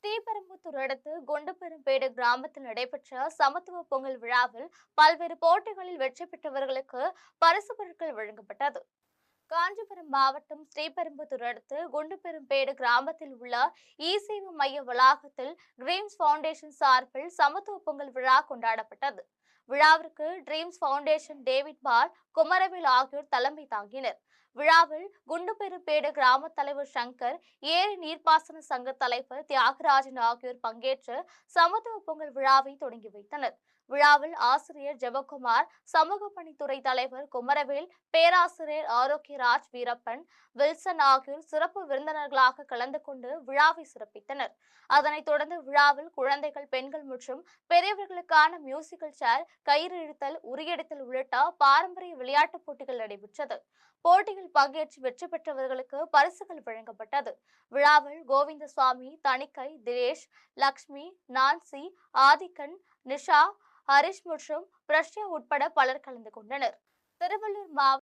ஸ்ரீபெரும்புதூர் அடுத்து குண்டுபெரும்பேடு கிராமத்தில் நடைபெற்ற சமத்துவ பொங்கல் விழாவில் பல்வேறு போட்டிகளில் வெற்றி பெற்றவர்களுக்கு பரிசு பொருட்கள் வழங்கப்பட்டது. காஞ்சிபுரம் மாவட்டம் ஸ்ரீபெரும்புதூர் அடுத்து குண்டுபெரும்பேடு கிராமத்தில் உள்ள இ-சேவை மைய வளாகத்தில் ட்ரீம்ஸ் பவுண்டேஷன் சார்பில் சமத்துவ பொங்கல் விழா கொண்டாடப்பட்டது. விழாவிற்கு ட்ரீம்ஸ் பவுண்டேஷன் டேவிட் பால், குமரவேல் ஆகியோர் தலைமை தாங்கினர். விழாவில் குண்டுபெரும்பேடு கிராம தலைவர் சங்கர், ஏரி நீர்ப்பாசன சங்க தலைவர் தியாகராஜன் ஆகியோர் பங்கேற்று சமத்துவ பொங்கல் விழாவை தொடங்கி வைத்தனர். விழாவில் ஆசிரியர் ஜெபக்குமார், சமூக பணித்துறை தலைவர் குமரவேல், பேராசிரியர் ஆரோக்கியராஜ், வீரப்பன், வில்சன் ஆகியோர் சிறப்பு விருந்தினர்களாக கலந்து கொண்டு விழாவை சிறப்பித்தனர். அதனைத் தொடர்ந்து விழாவில் குழந்தைகள், பெண்கள் மற்றும் பெரியவர்களுக்கான மியூசிக்கல் சேர், கயிறு இழுத்தல், உரியடித்தல் உள்ளிட்ட பாரம்பரிய விளையாட்டுப் போட்டிகள் நடைபெற்றது. போட்டியில் பங்கேற்று வெற்றி பெற்றவர்களுக்கு பரிசுகள் வழங்கப்பட்டது. விழாவில் கோவிந்தசுவாமி, தணிக்கை, தினேஷ், லக்ஷ்மி, நான்சி, ஆதிக்கன், நிஷா, ஹரிஷ் மற்றும் பிரஷ்யா உட்பட பலர் கலந்து கொண்டனர். திருவள்ளூர் மாவட்டம்